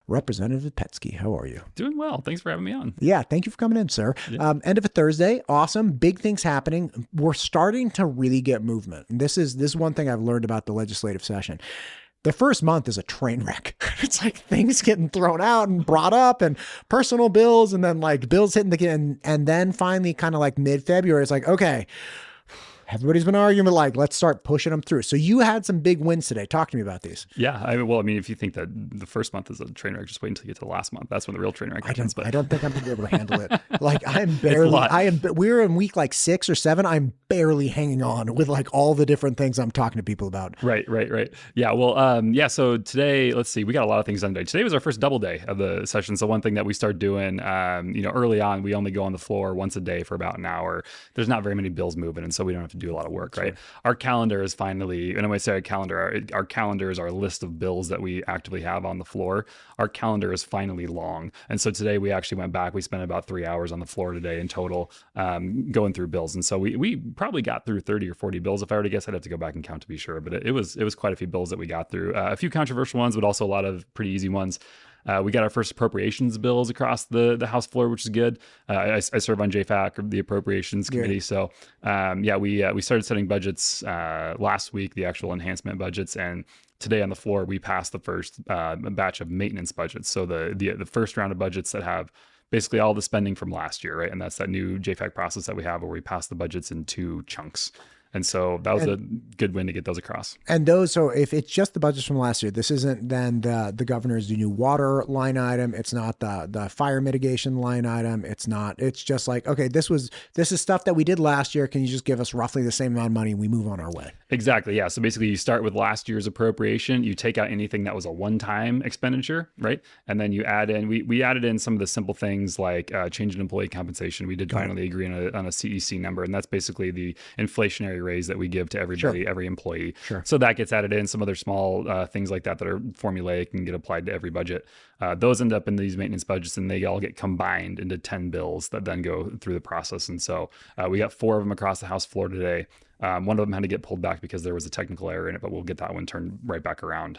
Representative Petzke, how are you? Doing well. Thanks for having me on. Yeah, thank you for coming in, sir. Yeah. End of a Thursday, awesome, big things happening. We're starting to really get movement. And this is one thing I've learned about the legislative session. The first month is a train wreck. It's like things getting thrown out and brought up and personal bills and then like bills hitting and then finally kind of like mid-February, it's like, okay, everybody's been arguing, but like, let's start pushing them through. So you had some big wins today. Talk to me about these. Yeah. I mean, if you think that the first month is a train wreck, just wait until you get to the last month. That's when the real train wreck happens. I don't think I'm gonna be able to handle it. Like we're in week like 6 or 7. I'm barely hanging on with like all the different things I'm talking to people about. Right. Yeah. Well, yeah. So today, let's see, we got a lot of things done today. Today was our first double day of the session. So one thing that we started doing, early on, we only go on the floor once a day for about an hour. There's not very many bills moving. And so we don't have to do a lot of work, right? Our calendar is finally, and when I say our calendar is our list of bills that we actively have on the floor. Our calendar is finally long. And so today we actually went back. We spent about 3 hours on the floor today in total, going through bills. And so we probably got through 30 or 40 bills. If I were to guess, I'd have to go back and count to be sure. But it was quite a few bills that we got through. A few controversial ones, but also a lot of pretty easy ones. We got our first appropriations bills across the House floor, which is good. I serve on JFAC, or the Appropriations Committee. So we started setting budgets last week, the actual enhancement budgets, and today on the floor we passed the first batch of maintenance budgets. So the first round of budgets that have basically all the spending from last year, right? And that's that new JFAC process that we have where we pass the budgets in 2 chunks. And so that was a good win to get those across. And those, so if it's just the budgets from last year, this isn't then the governor's new water line item. It's not the fire mitigation line item. It's just like, okay, this is stuff that we did last year. Can you just give us roughly the same amount of money and we move on our way? Exactly. Yeah. So basically you start with last year's appropriation, you take out anything that was a one-time expenditure, right? And then you add in, we added in some of the simple things like change in employee compensation. We did finally agree on a CEC number, and that's basically the inflationary raise that we give to everybody, every employee. Sure. So that gets added in. Some other small things like that are formulaic and get applied to every budget. Those end up in these maintenance budgets, and they all get combined into 10 bills that then go through the process. And so we got 4 of them across the House floor today. One of them had to get pulled back because there was a technical error in it, but we'll get that one turned right back around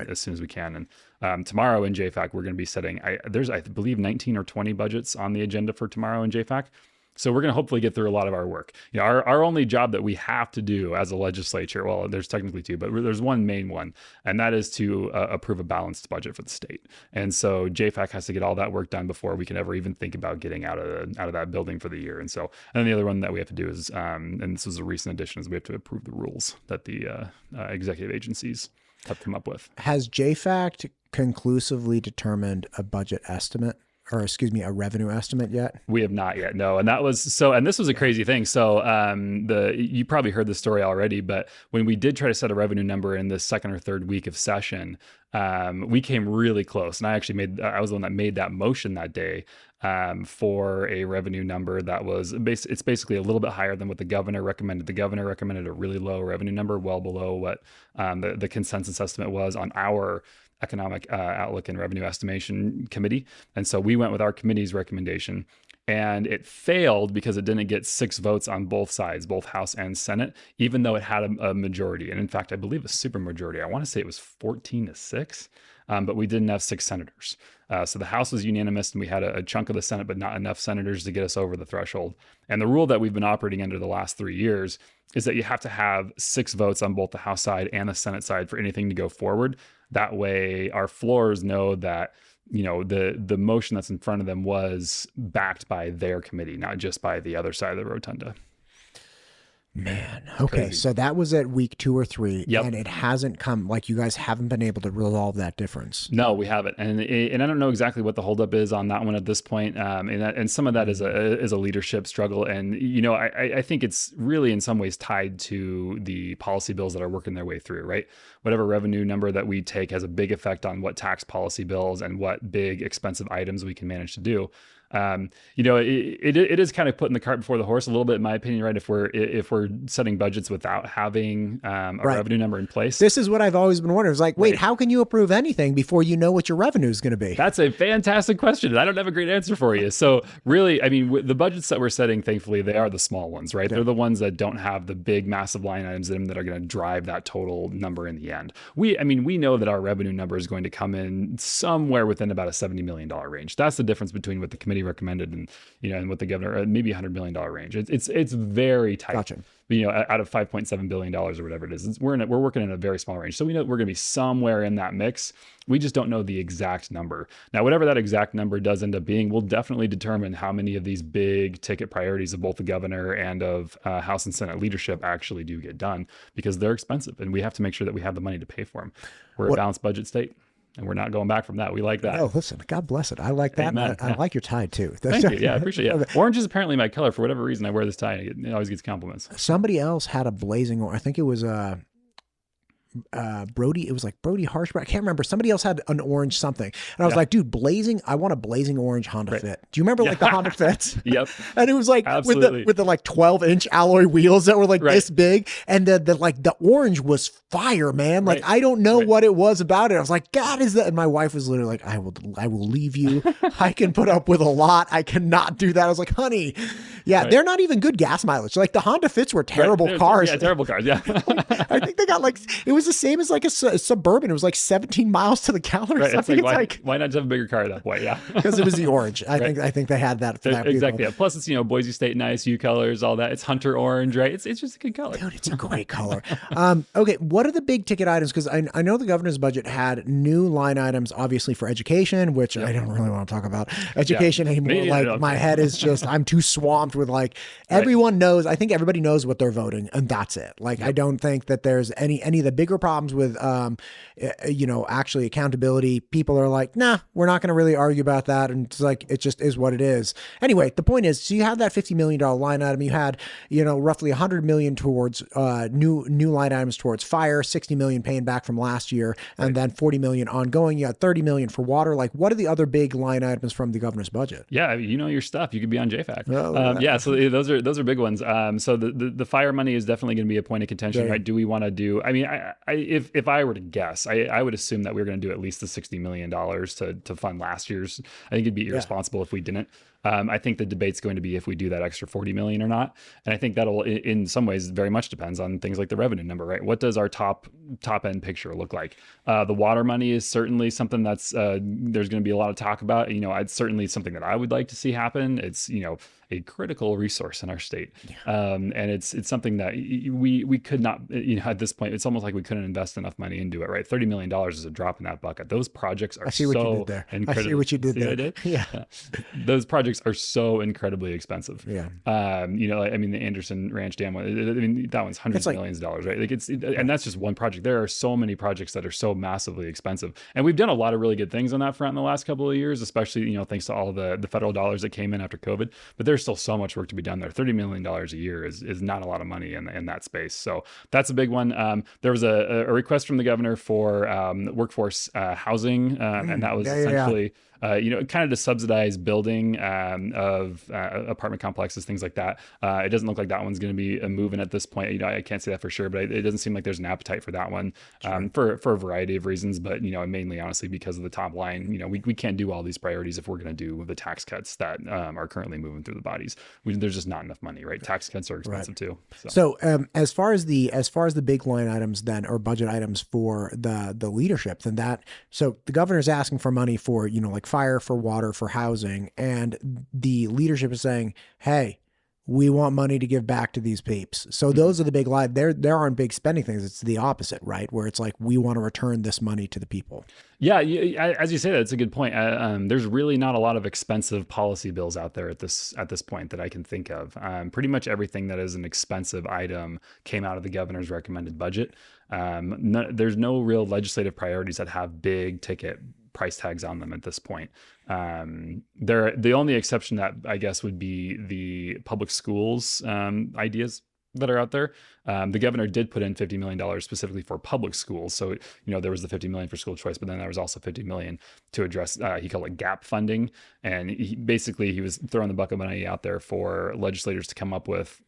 as soon as we can. And tomorrow in JFAC, we're going to be setting, there's, I believe, 19 or 20 budgets on the agenda for tomorrow in JFAC. So we're going to hopefully get through a lot of our work. You know, our only job that we have to do as a legislature, well, there's technically 2, but there's one main one, and that is to approve a balanced budget for the state. And so JFAC has to get all that work done before we can ever even think about getting out of that building for the year. And so, and then the other one that we have to do is, and this was a recent addition, is we have to approve the rules that the executive agencies have come up with. Has JFAC conclusively determined a budget estimate? Or excuse me, a revenue estimate yet? We have not yet, no. And that was and this was a crazy thing. So you probably heard this story already, but when we did try to set a revenue number in the second or third week of session, we came really close. And I actually I was the one that made that motion that day for a revenue number that was it's basically a little bit higher than what the governor recommended. The governor recommended a really low revenue number, well below what the consensus estimate was on our Economic Outlook and Revenue Estimation Committee. And so we went with our committee's recommendation, and it failed because it didn't get 6 votes on both sides, both House and Senate, even though it had a majority. And in fact, I believe a super majority. I want to say it was 14-6, but we didn't have 6 senators. So the House was unanimous, and we had a chunk of the Senate, but not enough senators to get us over the threshold. And the rule that we've been operating under the last 3 years is that you have to have 6 votes on both the House side and the Senate side for anything to go forward. That way our floors know that, you know, the motion that's in front of them was backed by their committee, not just by the other side of the rotunda. Man. Okay. Crazy. So that was at week 2 or 3, yep. And it hasn't come, like you guys haven't been able to resolve that difference. No, we haven't. And I don't know exactly what the holdup is on that one at this point. And some of that is a leadership struggle. And, you know, I think it's really in some ways tied to the policy bills that are working their way through, right? Whatever revenue number that we take has a big effect on what tax policy bills and what big expensive items we can manage to do. It is kind of putting the cart before the horse a little bit, in my opinion, right? If we're setting budgets without having a revenue number in place. This is what I've always been wondering. It's like, wait, how can you approve anything before you know what your revenue is going to be? That's a fantastic question. I don't have a great answer for you. So really, I mean, the budgets that we're setting, thankfully, they are the small ones, right? Yeah. They're the ones that don't have the big, massive line items in them that are going to drive that total number in the end. We know that our revenue number is going to come in somewhere within about a $70 million range. That's the difference between what the committee recommended and what the governor, maybe $100 million range. It's very tight. Gotcha. Out of $5.7 billion or whatever it is, we're working in a very small range. So we know we're going to be somewhere in that mix. We just don't know the exact number. Now, whatever that exact number does end up being, will definitely determine how many of these big ticket priorities of both the governor and of House and Senate leadership actually do get done, because they're expensive and we have to make sure that we have the money to pay for them. We're a balanced budget state. And we're not going back from that. We like that. Oh, listen, God bless it. I like that. I like your tie too. Thank you. Yeah, I appreciate it. Orange is apparently my color. For whatever reason, I wear this tie and it always gets compliments. Somebody else had a blazing orange. I think it was Brody. It was like Brody Harshbrook. I can't remember. Somebody else had an orange something. And I was like, dude, I want a blazing orange Honda Fit. Do you remember like the Honda Fits? Yep. And it was like with the like 12-inch alloy wheels that were like this big. And the orange was fire, man. Like, I don't know what it was about it. I was like, God, is that? And my wife was literally like, I will leave you. I can put up with a lot. I cannot do that. I was like, honey, they're not even good gas mileage. Like the Honda Fits were terrible cars. Yeah, terrible cars. Yeah. I think they got like, it was the same as like a Suburban. It was like 17 miles to the gallon or something. Why not just have a bigger car at that point? Yeah. Because it was the orange. I think they had that for that. Exactly. Yeah. Plus it's, Boise State and ISU colors, all that. It's hunter orange, right? It's just a good color. Dude, it's a great color. Okay. What are the big ticket items? Because I know the governor's budget had new line items, obviously for education, which I don't really want to talk about education anymore. My head is just, I'm too swamped with like, everyone knows, I think everybody knows what they're voting and that's it. Like, I don't think that there's any of the bigger problems with, actually accountability. People are like, nah, we're not going to really argue about that. And it's like, it just is what it is. Anyway, the point is, so you have that $50 million line item. You had, roughly $100 million towards new line items towards fire, 60 million paying back from last year, and then 40 million ongoing. You had 30 million for water. Like, what are the other big line items from the governor's budget? Yeah, your stuff. You could be on JFAC. So those are big ones. So the fire money is definitely going to be a point of contention, right? Do we want to do? I mean, if I were to guess, I would assume that we were going to do at least the $60 million to fund last year's. I think it'd be irresponsible if we didn't. I think the debate's going to be if we do that extra 40 million or not. And I think that'll, in some ways, very much depends on things like the revenue number, right? What does our top end picture look like? The water money is certainly something that's, there's going to be a lot of talk about. It's certainly something that I would like to see happen. It's, a critical resource in our state. And it's something that we could not, at this point, it's almost like we couldn't invest enough money into it, right? $30 million is a drop in that bucket. Those projects are so incredible. I see what you did there. Yeah. Those projects are so incredibly expensive. Yeah. The Anderson Ranch Dam one, that one's hundreds of millions of dollars, right? Like and that's just one project. There are so many projects that are so massively expensive. And we've done a lot of really good things on that front in the last couple of years, especially, thanks to all the federal dollars that came in after COVID. But there's still so much work to be done there. $30 million a year is not a lot of money in that space. So that's a big one. There was a request from the governor for workforce housing, and that was essentially kind of to subsidize building of apartment complexes, things like that. It doesn't look like that one's going to be moving at this point. I can't say that for sure, but it doesn't seem like there's an appetite for that one for a variety of reasons. But mainly honestly because of the top line. We can't do all these priorities if we're going to do the tax cuts that are currently moving through the bodies. There's just not enough money, right? Tax cuts are expensive too. So as far as the big line items then, or budget items for the leadership, then so the governor's asking for money for like fire, for water, for housing, and the leadership is saying, hey, we want money to give back to these peeps. So those are the big line. There aren't big spending things. It's the opposite, right? Where it's like, we want to return this money to the people. Yeah, as you say, that's a good point. There's really not a lot of expensive policy bills out there at this point that I can think of. Pretty much everything that is an expensive item came out of the governor's recommended budget. There's no real legislative priorities that have big ticket price tags on them at this point. The only exception that I guess would be the public schools ideas that are out there. The governor did put in $50 million specifically for public schools. So, there was the $50 million for school choice, but then there was also $50 million to address, he called it gap funding. And he was throwing the bucket of money out there for legislators to come up with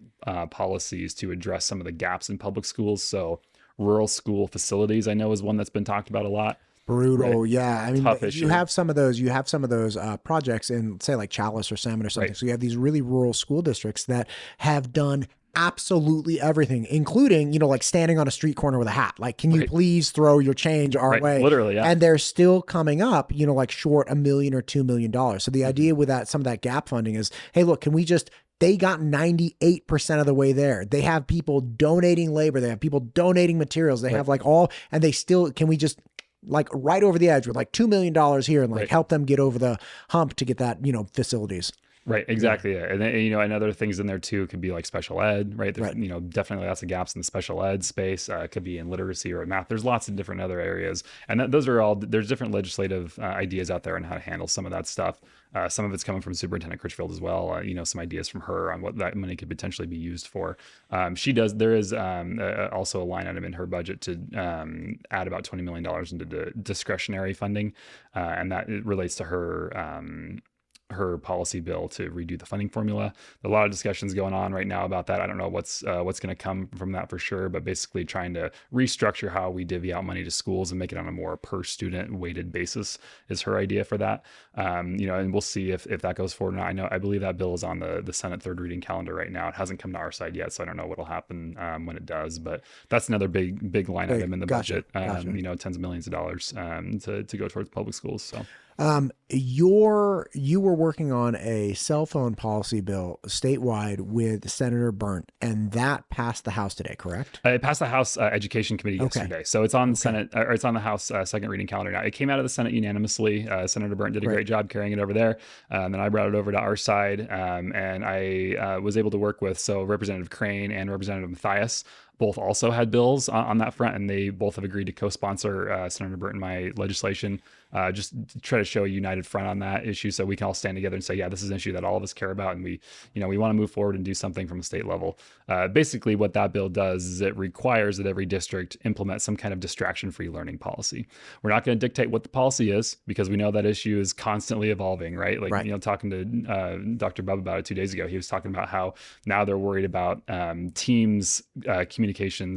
policies to address some of the gaps in public schools. So rural school facilities, I know, is one that's been talked about a lot. Brutal. Right. Yeah. I mean, Tough issue. you have some of those projects in, say, like Chalice or Salmon or something. Right. So you have these really rural school districts that have done absolutely everything, including, like standing on a street corner with a hat. Like, can you please throw your change our way? Literally, yeah. And they're still coming up, like short $1 million or $2 million. So the idea with that, some of that gap funding is, hey, look, can we just, they got 98% of the way there. They have people donating labor. They have people donating materials. They have and they still, can we just right over the edge with $2 million here and help them get over the hump to get that, facilities. Right. Exactly. Yeah. And then, and other things in there too could be like special ed, right? There's, definitely lots of gaps in the special ed space. It could be in literacy or math. There's lots of different other areas. And those are all, there's different legislative ideas out there on how to handle some of that stuff. Some of it's coming from Superintendent Critchfield as well. Some ideas from her on what that money could potentially be used for. There is also a line item in her budget to add about $20 million into the discretionary funding. And that relates to her policy bill to redo the funding formula. A lot of discussions going on right now about that. I don't know what's going to come from that for sure, but basically trying to restructure how we divvy out money to schools and make it on a more per student weighted basis is her idea for that. And we'll see if that goes forward. And I believe that bill is on the Senate third reading calendar right now. It hasn't come to our side yet, so I don't know what'll happen when it does. But that's another big line item in the budget. Tens of millions of dollars to go towards public schools. So. You were working on a cell phone policy bill statewide with Senator Berndt, and that passed the House today, correct? It passed the House Education Committee yesterday, so it's on the Senate, or it's on the House second reading calendar now. It came out of the Senate unanimously. Senator Berndt did a great job carrying it over there, and then I brought it over to our side, and I was able to work with Representative Crane and Representative Mathias. Both also had bills on that front, and they both have agreed to co-sponsor Senator Berndt and my legislation, just to try to show a united front on that issue, so we can all stand together and say, yeah, this is an issue that all of us care about, and we want to move forward and do something from a state level. Basically, what that bill does is it requires that every district implement some kind of distraction-free learning policy. We're not going to dictate what the policy is, because we know that issue is constantly evolving, right? Talking to Dr. Bub about it 2 days ago, he was talking about how now they're worried about Teams communications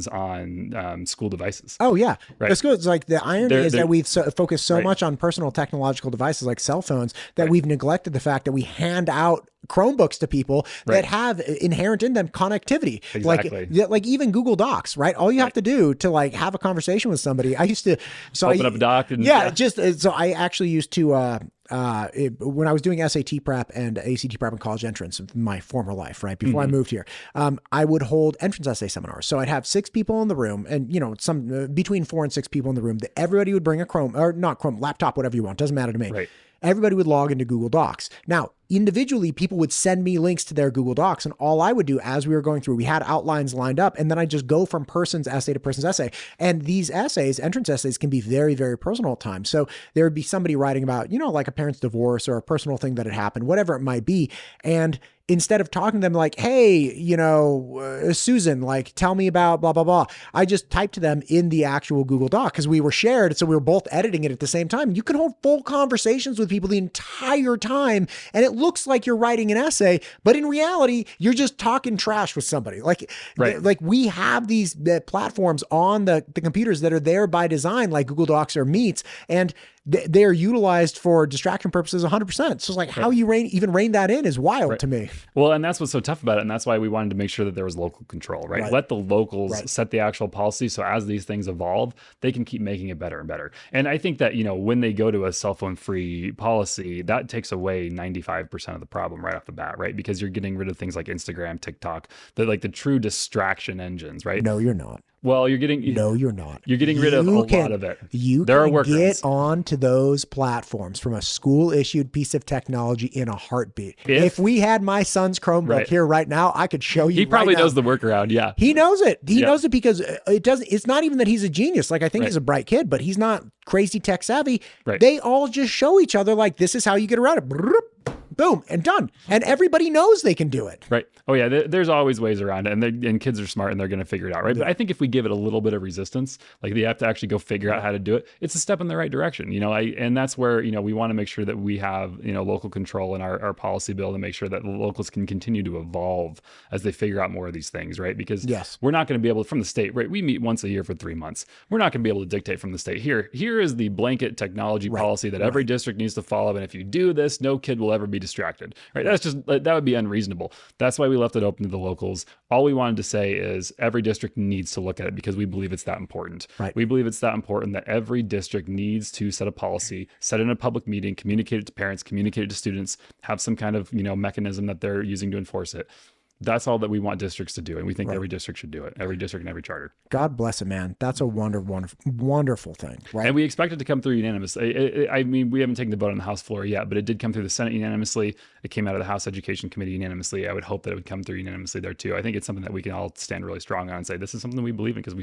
on school devices. Oh yeah, right. It's good. It's like the irony is that we've focused so much on personal technological devices like cell phones that we've neglected the fact that we hand out Chromebooks to people that have inherent in them connectivity. Exactly. Like even Google Docs, right? All you have to do to have a conversation with somebody. I used to open up a doc and so I actually used to when I was doing SAT prep and ACT prep and college entrance in my former life, right before I moved here, I would hold entrance essay seminars. So I'd have 6 people in the room, and some between 4 and 6 people in the room. Everybody would bring a laptop, whatever you want, doesn't matter to me. Right. Everybody would log into Google Docs. Now, individually, people would send me links to their Google Docs, and all I would do as we were going through, we had outlines lined up, and then I just go from person's essay to person's essay. And these essays, entrance essays, can be very, very personal at times. So there would be somebody writing about, like a parent's divorce or a personal thing that had happened, whatever it might be. And instead of talking to them like, hey, Susan, tell me about blah, blah, blah, I just typed to them in the actual Google Doc because we were shared. So we were both editing it at the same time. You can hold full conversations with people the entire time, and it looks like you're writing an essay, but in reality, you're just talking trash with somebody. Like we have these platforms on the computers that are there by design, like Google Docs or Meets, and they're utilized for distraction purposes 100%. So it's how you even rein that in is wild to me. Well, and that's what's so tough about it. And that's why we wanted to make sure that there was local control, right? Let the locals set the actual policy. So as these things evolve, they can keep making it better and better. And I think that, when they go to a cell phone free policy, that takes away 95% of the problem right off the bat, right? Because you're getting rid of things like Instagram, TikTok, the true distraction engines, right? No, you're not. Well, you're getting... No, you're not. You're getting rid of a lot of it. There can get onto those platforms from a school-issued piece of technology in a heartbeat. If we had my son's Chromebook here right now, I could show you. He probably knows the workaround, yeah. He knows it. He knows it because it's not even that he's a genius. I think he's a bright kid, but he's not crazy tech savvy. They all just show each other this is how you get around it. boom, and done. And everybody knows they can do it. Right. Oh yeah. There's always ways around it, and kids are smart and they're going to figure it out. Right. But I think if we give it a little bit of resistance, like they have to actually go figure out how to do it, it's a step in the right direction. And that's where, we want to make sure that we have, local control in our policy bill to make sure that the locals can continue to evolve as they figure out more of these things. Right. Because we're not going to be able to, from the state, right. We meet once a year for 3 months. We're not going to be able to dictate from the state here is the blanket technology policy that every district needs to follow. And if you do this, no kid will ever be distracted. Right. That would be unreasonable. That's why we left it open to the locals. All we wanted to say is every district needs to look at it because we believe it's that important. Right. We believe it's that important that every district needs to set a policy, set it in a public meeting, communicate it to parents, communicate it to students, have some kind of, mechanism that they're using to enforce it. That's all that we want districts to do. And we think every district should do it. Every district and every charter. God bless it, man. That's a wonderful thing. Right. And we expect it to come through unanimously. I mean, we haven't taken the vote on the House floor yet, but it did come through the Senate unanimously. It came out of the House Education Committee unanimously. I would hope that it would come through unanimously there too. I think it's something that we can all stand really strong on and say, this is something we believe in because we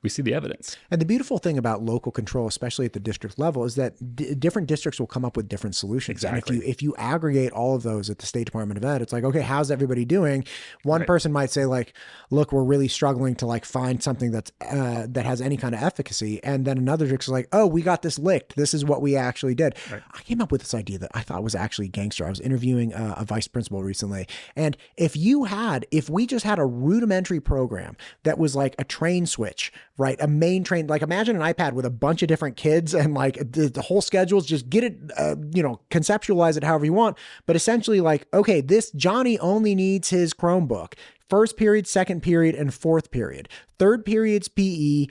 see the evidence. And the beautiful thing about local control, especially at the district level, is that different districts will come up with different solutions. Exactly. And if you aggregate all of those at the State Department of Ed, it's like, okay, how's everybody doing? One person might say like, look, we're really struggling to like find something that's that has any kind of efficacy. And then another district is like, oh, we got this licked. This is what we actually did. Right. I came up with this idea that I thought was actually gangster. I was interviewing a vice principal recently. And if we just had a rudimentary program that was like a train switch, right? A main train, like imagine an iPad with a bunch of different kids and like the whole schedules, just get it, conceptualize it however you want. But essentially like, okay, this Johnny only needs his Chromebook. First period, second period, and fourth period. Third period's PE,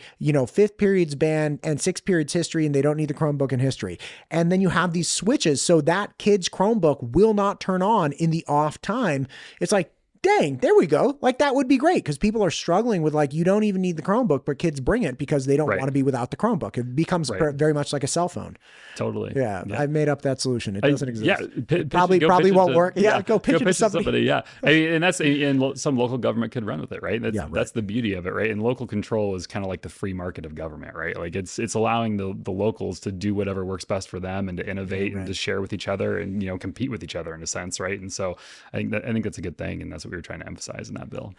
fifth period's band, and sixth period's history, and they don't need the Chromebook in history. And then you have these switches so that kid's Chromebook will not turn on in the off time. It's like, dang, there we go. Like that would be great because people are struggling with like, you don't even need the Chromebook, but kids bring it because they don't want to be without the Chromebook. It becomes very much like a cell phone. Totally. Yeah. I've made up that solution. It doesn't exist. Yeah. Probably won't work. Yeah. Go pitch it to somebody. Yeah. And some local government could run with it, right? That's the beauty of it, right? And local control is kind of like the free market of government, right? Like it's allowing the locals to do whatever works best for them and to innovate and to share with each other and, compete with each other in a sense, right? And so I think that's a good thing. And that's what we were trying to emphasize in that bill.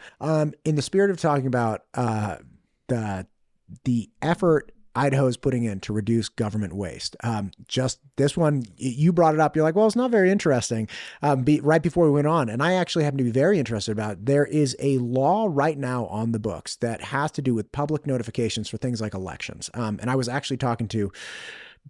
In the spirit of talking about the effort Idaho is putting in to reduce government waste. Just this one, you brought it up. You're like, well, it's not very interesting. Right before we went on, and I actually happen to be very interested about it. There is a law right now on the books that has to do with public notifications for things like elections. And I was actually talking to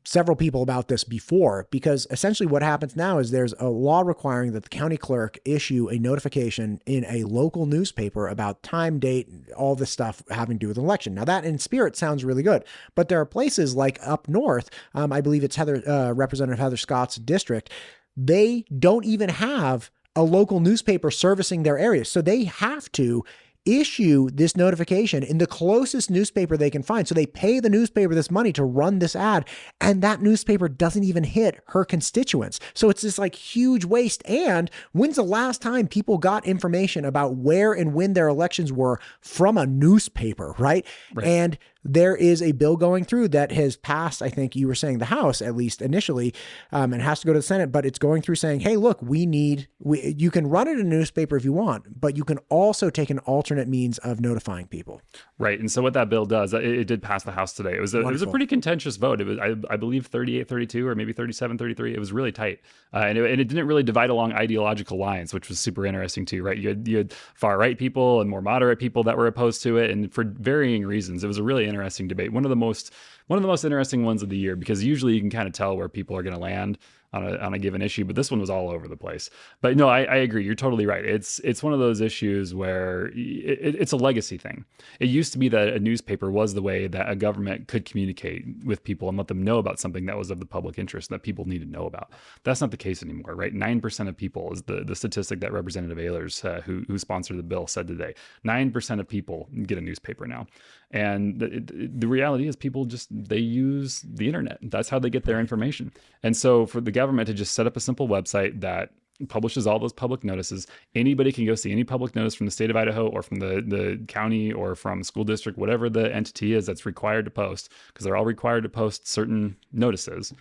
several people about this before, because essentially what happens now is there's a law requiring that the county clerk issue a notification in a local newspaper about time, date, all this stuff having to do with an election. Now that in spirit sounds really good, but there are places like up north, I believe it's Representative Heather Scott's district, they don't even have a local newspaper servicing their area. So they have to issue this notification in the closest newspaper they can find. So they pay the newspaper this money to run this ad, and that newspaper doesn't even hit her constituents. So it's this like huge waste. And when's the last time people got information about where and when their elections were from a newspaper, right? And there is a bill going through that has passed, I think you were saying the House, at least initially, and has to go to the Senate, but it's going through saying, hey, look, you can run it in a newspaper if you want, but you can also take an alternate means of notifying people. Right. And so what that bill does, it did pass the House today. It was a pretty contentious vote. It was, I believe, 38-32 or maybe 37-33. It was really tight. And it didn't really divide along ideological lines, which was super interesting too, right? You had far right people and more moderate people that were opposed to it, and for varying reasons. It was a really interesting debate. One of the most interesting ones of the year, because usually you can kind of tell where people are going to land on a given issue, but this one was all over the place. But no, I agree. You're totally right. It's one of those issues where it's a legacy thing. It used to be that a newspaper was the way that a government could communicate with people and let them know about something that was of the public interest that people need to know about. That's not the case anymore, right? 9% of people is the statistic that Representative Ehlers, who sponsored the bill, said today. 9% of people get a newspaper now. And the reality is people they use the internet. That's how they get their information. And so for the government to just set up a simple website that publishes all those public notices, anybody can go see any public notice from the state of Idaho or from the county or from school district, whatever the entity is that's required to post, because they're all required to post certain notices.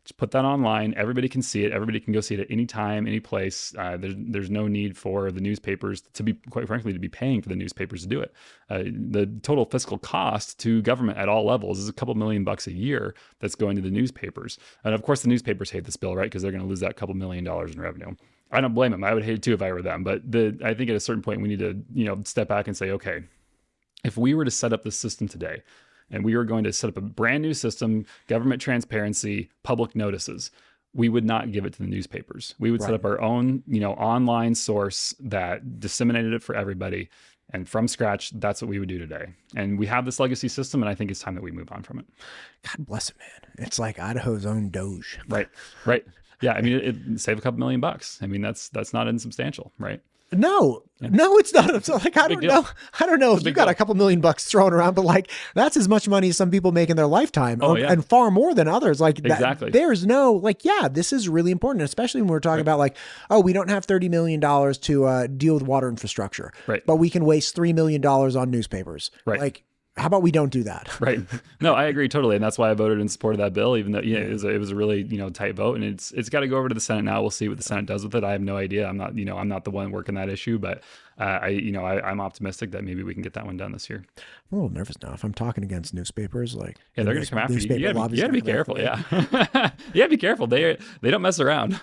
Just put that online. Everybody can see it. Everybody can go see it at any time, any place. There's no need for the newspapers to be, quite frankly, to be paying for the newspapers to do it. The total fiscal cost to government at all levels is a couple $1 million a year that's going to the newspapers. And of course, the newspapers hate this bill, right? Because they're going to lose that couple $1 million in revenue. I don't blame them. I would hate it too if I were them. But I think at a certain point, we need to, step back and say, okay, if we were to set up this system today, and we were going to set up a brand new system, government transparency, public notices, we would not give it to the newspapers. We would set up our own, online source that disseminated it for everybody. And from scratch, that's what we would do today. And we have this legacy system, and I think it's time that we move on from it. God bless it, man. It's like Idaho's own Doge. Right. Yeah, I mean, it save a couple $1 million. I mean, that's not insubstantial, right? No, it's not. So like, I don't know if you got a couple $1 million thrown around, but like, that's as much money as some people make in their lifetime, and far more than others. Like, exactly. There's no, like, yeah, this is really important, especially when we're talking about like, oh, we don't have $30 million to deal with water infrastructure, right? But we can waste $3 million on newspapers, right? Like, how about we don't do that? Right. No, I agree totally. And that's why I voted in support of that bill, even though it was a really, tight vote, and it's got to go over to the Senate now. We'll see what the Senate does with it. I have no idea. I'm not the one working that issue, but I'm optimistic that maybe we can get that one done this year. I'm a little nervous now. If I'm talking against newspapers, like, they're going to come after you. You got to be careful. Yeah. You got to be careful. They don't mess around.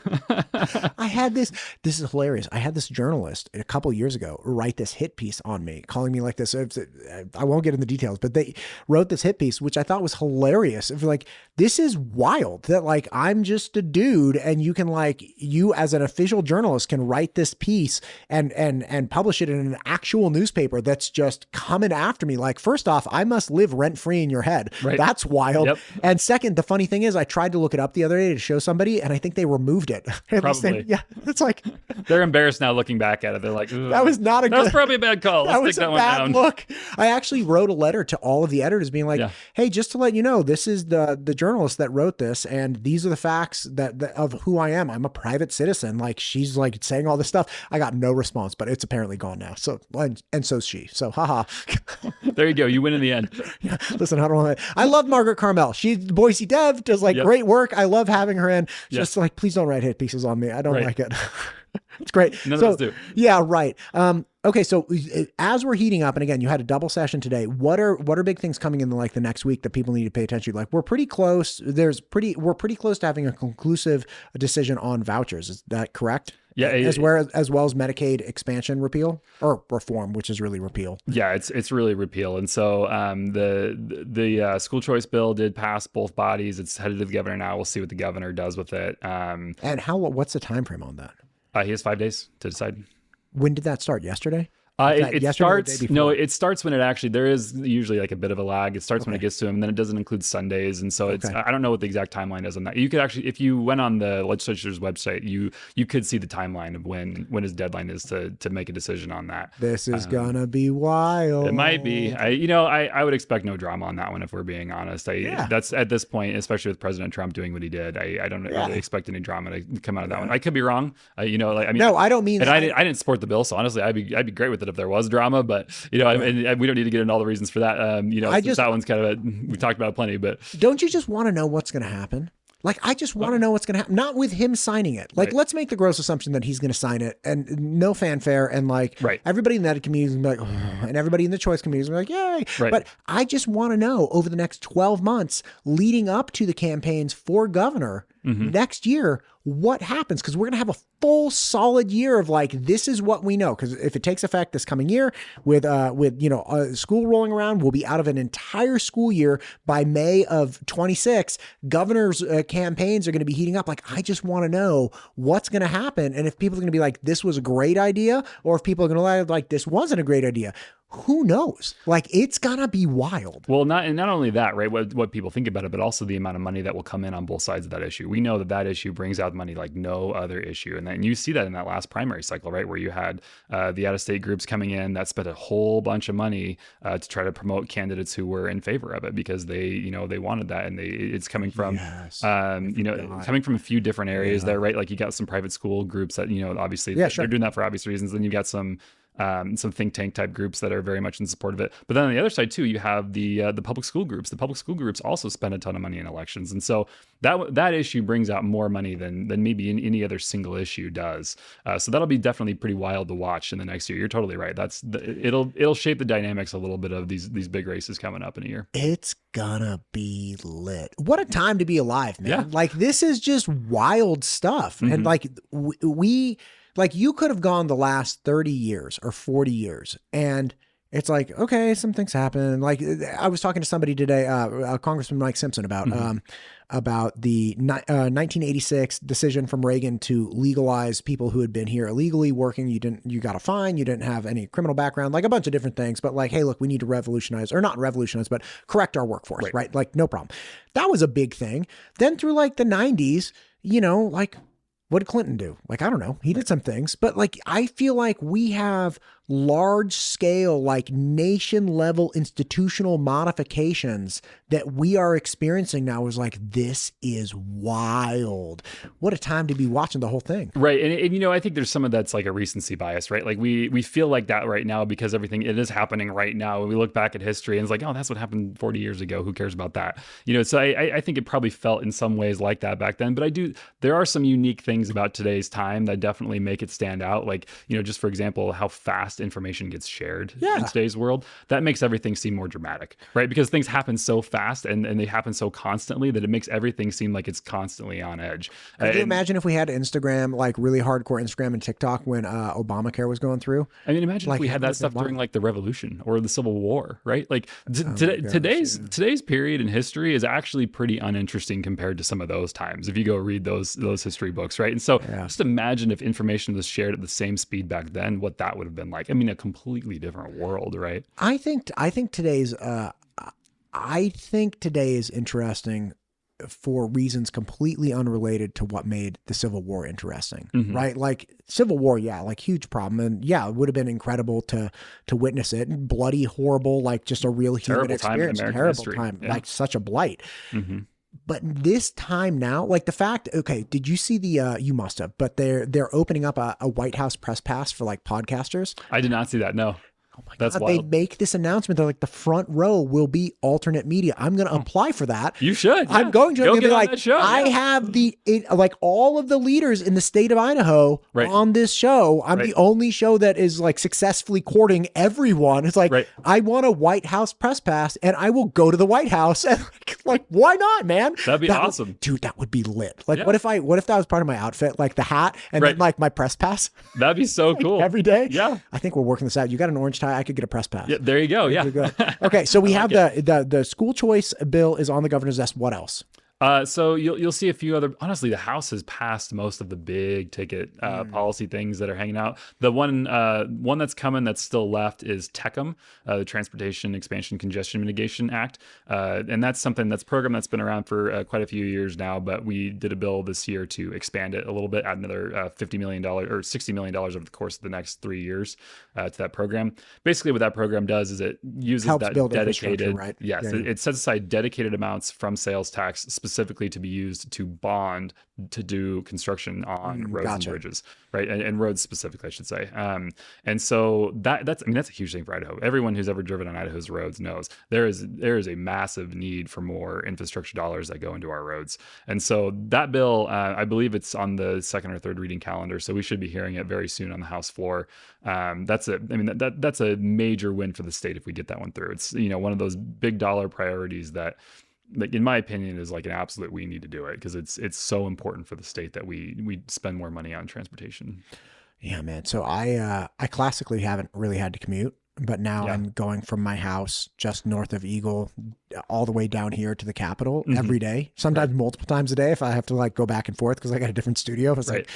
I had this is hilarious. I had this journalist a couple years ago write this hit piece on me, calling me like this. I won't get into the details, but they wrote this hit piece, which I thought was hilarious. Like, this is wild that like, I'm just a dude, and you can like, you as an official journalist can write this piece and publish it in an actual newspaper that's just coming after me. Like, first off, I must live rent free in your head. Right. That's wild. Yep. And second, the funny thing is I tried to look it up the other day to show somebody, and I think they removed it. Probably. Yeah. It's like, they're embarrassed now looking back at it. They're like, that was not a that was probably a bad call. Let's take that one down. Look, I actually wrote a letter to all of the editors being like, hey, just to let you know, this is the journalist that wrote this, and these are the facts that of who I am. I'm a private citizen. Like, she's like saying all this stuff. I got no response, but it's apparently gone now. So, and so's she. So, haha. There you go. You win in the end. Yeah. Listen, I love Margaret Carmel. She's Boise Dev, does like great work. I love having her in. Just like, please don't write hit pieces on me. I don't like it. It's great. None of us do. Yeah, right. Okay, so as we're heating up, and again, you had a double session today. What are big things coming in the next week that people need to pay attention to? Like, we're pretty close. We're pretty close to having a conclusive decision on vouchers. Is that correct? Yeah, as well as Medicaid expansion repeal or reform, which is really repeal. Yeah, it's really repeal. And so the school choice bill did pass both bodies. It's headed to the governor now. We'll see what the governor does with it. And what's the time frame on that? He has 5 days to decide. When did that start? Yesterday? It starts when it actually, there is usually like a bit of a lag. It starts when it gets to him, and then it doesn't include Sundays. And so I don't know what the exact timeline is on that. You could actually, if you went on the legislature's website, you could see the timeline of when his deadline is to make a decision on that. This is gonna be wild. It might be. I would expect no drama on that one, if we're being honest. That's at this point, especially with President Trump doing what he did. I don't really expect any drama to come out of that one. I could be wrong. No, I don't mean. And I didn't support the bill, so honestly, I'd be great with it if there was drama, but and we don't need to get into all the reasons for that. That one's kind of we talked about it plenty, but don't you just want to know what's going to happen? Like, I just want to know what's going to happen, not with him signing it. Like, let's make the gross assumption that he's going to sign it and no fanfare. And like, everybody in that community is going to be like, and everybody in the choice community is going to be like, yay. Right. But I just want to know over the next 12 months leading up to the campaigns for governor next year, what happens? Because we're going to have a full solid year of like, this is what we know. Because if it takes effect this coming year with school rolling around, we'll be out of an entire school year by May of 26. Governor's campaigns are going to be heating up. Like, I just want to know what's going to happen. And if people are going to be like, this was a great idea, or if people are going to like, this wasn't a great idea. Who knows? Like, it's gonna be wild. Well, not only that, right? What people think about it, but also the amount of money that will come in on both sides of that issue. We know that issue brings out money like no other issue, and then you see that in that last primary cycle, right, where you had the out-of-state groups coming in that spent a whole bunch of money to try to promote candidates who were in favor of it because they wanted that, and it's coming from coming from a few different areas there, right? Like, you got some private school groups that obviously they're doing that for obvious reasons. Then you got some some think tank type groups that are very much in support of it. But then on the other side too, you have the public school groups. The public school groups also spend a ton of money in elections, and so that issue brings out more money than maybe any other single issue does. So that'll be definitely pretty wild to watch in the next year. You're totally right. It'll shape the dynamics a little bit of these big races coming up in a year. It's gonna be lit. What a time to be alive, man. Yeah. Like, this is just wild stuff. Mm-hmm. And like we like, you could have gone the last 30 years or 40 years and it's like, okay, some things happen. Like, I was talking to somebody today, Congressman Mike Simpson, about the 1986 decision from Reagan to legalize people who had been here illegally working. You got a fine. You didn't have any criminal background, like a bunch of different things. But like, hey, look, we need to revolutionize, or not revolutionize, but correct our workforce, right? Like, no problem. That was a big thing. Then through like the 90s, like, what did Clinton do? Like, I don't know. He did some things, but like, I feel like we have large scale, like nation level institutional modifications that we are experiencing now. Is like, this is wild. What a time to be watching the whole thing. Right. And I think there's some of that's like a recency bias, right? Like we feel like that right now because it is happening right now. And we look back at history and it's like, oh, that's what happened 40 years ago. Who cares about that? So I think it probably felt in some ways like that back then, but there are some unique things about today's time that definitely make it stand out. Like, just for example, how fast information gets shared in today's world. That makes everything seem more dramatic, right? Because things happen so fast and they happen so constantly that it makes everything seem like it's constantly on edge. Can you imagine if we had Instagram, like really hardcore Instagram and TikTok when Obamacare was going through? I mean, imagine if we had that stuff during like the Revolution or the Civil War, right? Like today's period in history is actually pretty uninteresting compared to some of those times. If you go read those history books, right? And so just imagine if information was shared at the same speed back then, what that would have been like. I mean, a completely different world, right? I think today is interesting for reasons completely unrelated to what made the Civil War interesting, right? Like, Civil War, like, huge problem. And it would have been incredible to witness it. Bloody, horrible, like, just a real human experience. Terrible time, like such a blight. But this time now, like the fact, okay, did you see you must have, but they're opening up a White House press pass for like podcasters. I did not see that. No. Oh my God, they make this announcement. They're like, the front row will be alternate media. I'm going to apply for that. You should. I'm going to be like, show, I have like all of the leaders in the state of Idaho on this show. I'm the only show that is like successfully courting everyone. It's like, I want a White House press pass and I will go to the White House. And like, why not, man? That'd be awesome. Dude, that would be lit. Like, what if that was part of my outfit, like the hat and then like my press pass? That'd be so cool. Every day. Yeah. I think we're working this out. You got an orange tie. I could get a press pass. Yeah, there you go. Yeah. Okay, so we have the school choice bill is on the governor's desk. What else? So you'll see a few other. Honestly, the House has passed most of the big ticket policy things that are hanging out. The one that's coming that's still left is TECM, the Transportation Expansion Congestion Mitigation Act, and that's a program that's been around for quite a few years now. But we did a bill this year to expand it a little bit, add another $50 million or $60 million over the course of the next 3 years to that program. Basically, what that program does is it uses that dedicated, right? Yes, it sets aside dedicated amounts from sales tax specifically to be used to bond to do construction on roads and bridges, right? And roads specifically, I should say. And so that's a huge thing for Idaho. Everyone who's ever driven on Idaho's roads knows there is a massive need for more infrastructure dollars that go into our roads. And so that bill, I believe it's on the second or third reading calendar, so we should be hearing it very soon on the House floor. That's a major win for the state if we get that one through. It's one of those big dollar priorities that, like, in my opinion, is like an absolute, we need to do it because it's so important for the state that we spend more money on transportation. Yeah, man. So I classically haven't really had to commute, but now I'm going from my house just north of Eagle all the way down here to the Capitol every day, sometimes multiple times a day if I have to like go back and forth because I got a different studio. It's like,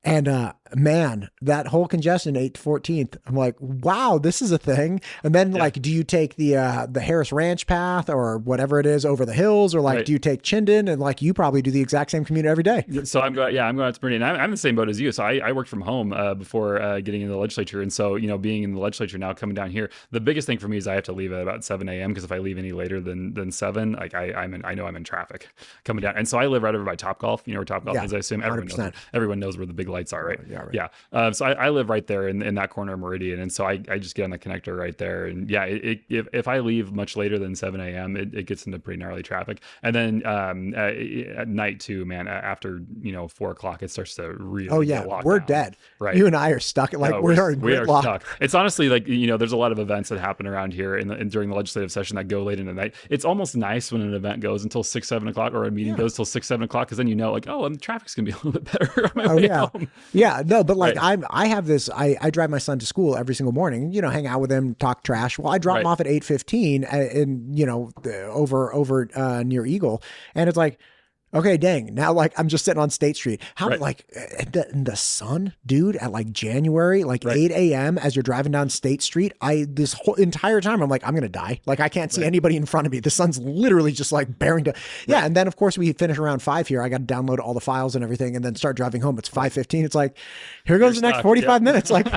and man, that whole congestion 8th to 14th, I'm like, wow, this is a thing. And then like, do you take the Harris Ranch path or whatever it is over the hills, or like, do you take Chinden? And like, you probably do the exact same commute every day. So I'm going out to Meridian. I'm in the same boat as you. So I worked from home before getting into the legislature. And so, being in the legislature now, coming down here, the biggest thing for me is I have to leave at about 7 a.m. because if I leave any later than 7, like I know I'm in traffic coming down. And so I live right over by Topgolf, where Topgolf is. I assume everyone knows where the big lights are, right? Yeah, Yeah. So I live right there in that corner of Meridian. And so I just get on the connector right there. And yeah, if I leave much later than 7 a.m., it gets into pretty gnarly traffic. And then at night too, man, after, 4 o'clock, it starts to really get locked we're down. dead. Right. You and I are stuck. Like we are stuck. It's honestly like, there's a lot of events that happen around here during the legislative session that go late into the night. It's almost nice when an event goes until 6, 7 o'clock, or a meeting goes till 6, 7 o'clock. Cause then like, oh, the traffic's gonna be a little bit better on my way home. Yeah. No, but like I have this, I drive my son to school every single morning, hang out with him, talk trash. Well, I drop him off at 8:15 and over near Eagle. And it's like, okay, dang. Now, like, I'm just sitting on State Street. How, like, in the sun, dude, at like January, like 8 a.m. as you're driving down State Street, this whole entire time, I'm like, I'm going to die. Like, I can't see anybody in front of me. The sun's literally just like bearing to. Yeah. And then, of course, we finish around 5 here. I got to download all the files and everything and then start driving home. It's 5:15. It's like, here goes the next 45 minutes. Like,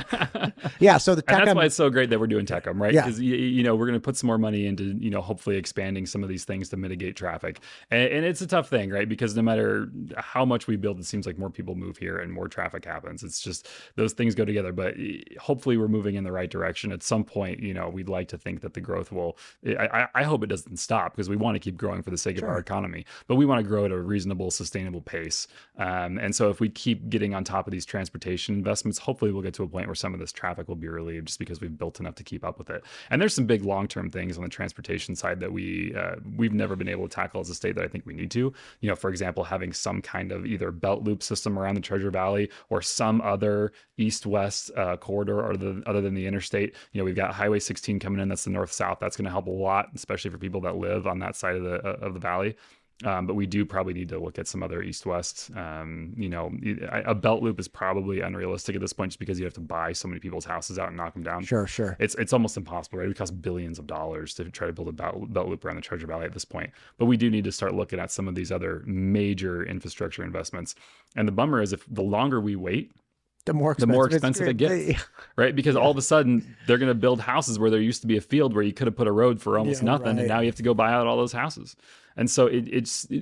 yeah. So the tech. And that's why it's so great that we're doing Techum, right? Yeah. Because, we're going to put some more money into, hopefully expanding some of these things to mitigate traffic. And it's a tough thing, right? Because no matter how much we build, it seems like more people move here and more traffic happens. It's just those things go together. But hopefully we're moving in the right direction. At some point, we'd like to think that the growth will, I hope it doesn't stop, because we want to keep growing for the sake of our economy, but we want to grow at a reasonable, sustainable pace. And so if we keep getting on top of these transportation investments, hopefully we'll get to a point where some of this traffic will be relieved just because we've built enough to keep up with it. And there's some big long-term things on the transportation side that we've never been able to tackle as a state that I think we need to. For example, having some kind of either belt loop system around the Treasure Valley or some other east-west corridor other than the interstate. We've got Highway 16 coming in. That's the north-south. That's going to help a lot, especially for people that live on that side of the valley. But we do probably need to look at some other east-west. A belt loop is probably unrealistic at this point, just because you have to buy so many people's houses out and knock them down. Sure. It's almost impossible, right? It would cost billions of dollars to try to build a belt loop around the Treasure Valley at this point. But we do need to start looking at some of these other major infrastructure investments. And the bummer is, if the longer we wait, the more expensive it gets, right? Because all of a sudden they're going to build houses where there used to be a field where you could have put a road for almost nothing, and now you have to go buy out all those houses. And so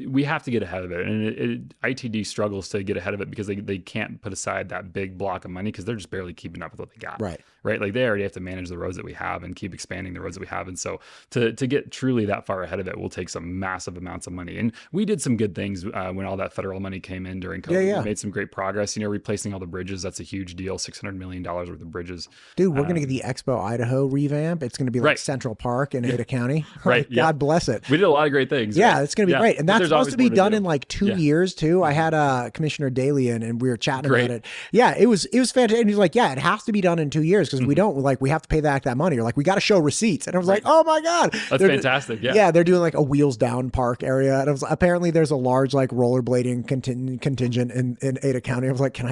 we have to get ahead of it. And ITD struggles to get ahead of it because they can't put aside that big block of money because they're just barely keeping up with what they got. Right. Like they already have to manage the roads that we have and keep expanding the roads that we have. And so to get truly that far ahead of it will take some massive amounts of money. And we did some good things when all that federal money came in during COVID. We made some great progress, replacing all the bridges. That's a huge deal. $600 million worth of bridges. Dude, we're going to get the Expo Idaho revamp. It's going to be like Central Park in Ada County. Right. God bless it. We did a lot of great things. Yeah, it's going to be great. And that's supposed to be done in like 2 years too. I had Commissioner Daly in and we were chatting about it. Yeah, it was fantastic. And he's like, yeah, it has to be done in 2 years because we don't we have to pay back that money. Or like, we got to show receipts. And I was like, oh my God. That's fantastic. Yeah. Yeah, they're doing like a wheels down park area. And apparently there's a large like rollerblading contingent in Ada County. I was like, can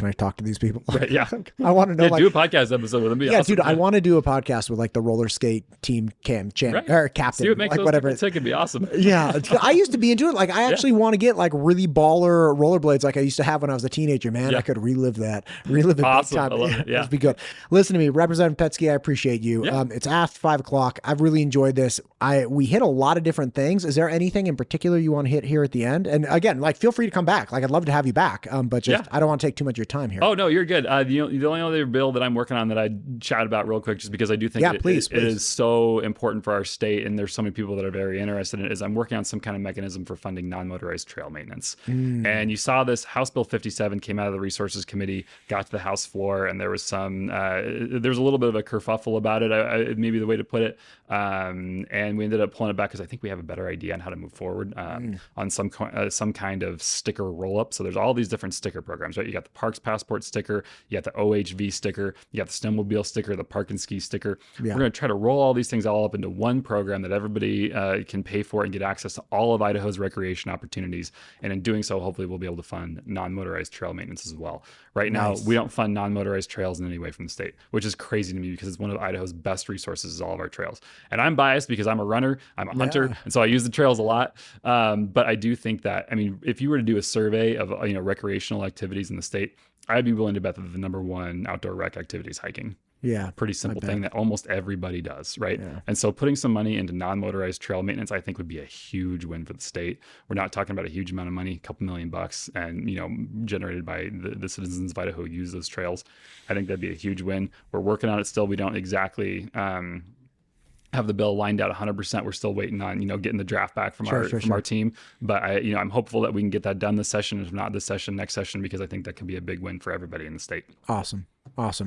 I talk to these people? Right, yeah. I want to know. Do a podcast episode with them. Yeah, awesome. Dude, I want to do a podcast with like the roller skate team or captain, like whatever. It could be awesome. Yeah, I used to be into it. Like, I actually want to get like really baller rollerblades like I used to have when I was a teenager. Man, I could relive it. Awesome. Big time. I love it. Yeah, it'd be good. Listen to me, Representative Petzke. I appreciate you. Yeah. It's after 5 o'clock. I've really enjoyed this. We hit a lot of different things. Is there anything in particular you want to hit here at the end? And again, like, feel free to come back. Like, I'd love to have you back. But just I don't want to take too much of your time here. Oh no, you're good. The only other bill that I'm working on that I'd chat about real quick, just because I do think it is so important for our state, and there's so many people that are very interested in it, is I'm working on some kind of mechanism for funding non-motorized trail maintenance. And you saw this House Bill 57 came out of the Resources Committee, got to the House floor, and there was there's a little bit of a kerfuffle about it, maybe the way to put it. And we ended up pulling it back because I think we have a better idea on how to move forward on some kind of sticker roll-up. So there's all these different sticker programs, right? You got the Parks Passport sticker, you got the OHV sticker, you got the snowmobile sticker, the Park and Ski sticker. We're going to try to roll all these things all up into one program that everybody can pay for and get access to all of Idaho's recreation opportunities. And in doing so, hopefully we'll be able to fund non-motorized trail maintenance as well. Right now, we don't fund non-motorized trails in any way from the state, which is crazy to me because it's one of Idaho's best resources is all of our trails. And I'm biased because I'm a runner, I'm a hunter, and so I use the trails a lot. But I do think that, if you were to do a survey of recreational activities in the state, I'd be willing to bet that the number one outdoor rec activity is hiking. Yeah. Pretty simple thing that almost everybody does, right? Yeah. And so putting some money into non-motorized trail maintenance, I think would be a huge win for the state. We're not talking about a huge amount of money, a couple $1 million, and, you know, generated by the citizens of Idaho who use those trails. I think that'd be a huge win. We're working on it still. We don't exactly have the bill lined out 100%. We're still waiting on, you know, getting the draft back from our team. But I'm hopeful that we can get that done this session. If not this session, next session, because I think that can be a big win for everybody in the state. Awesome.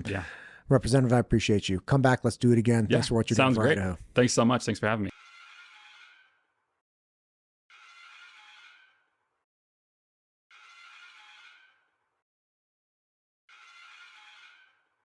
Yeah. Representative, I appreciate you. Come back. Let's do it again. Thanks for what you're doing for Idaho. Thanks so much. Thanks for having me.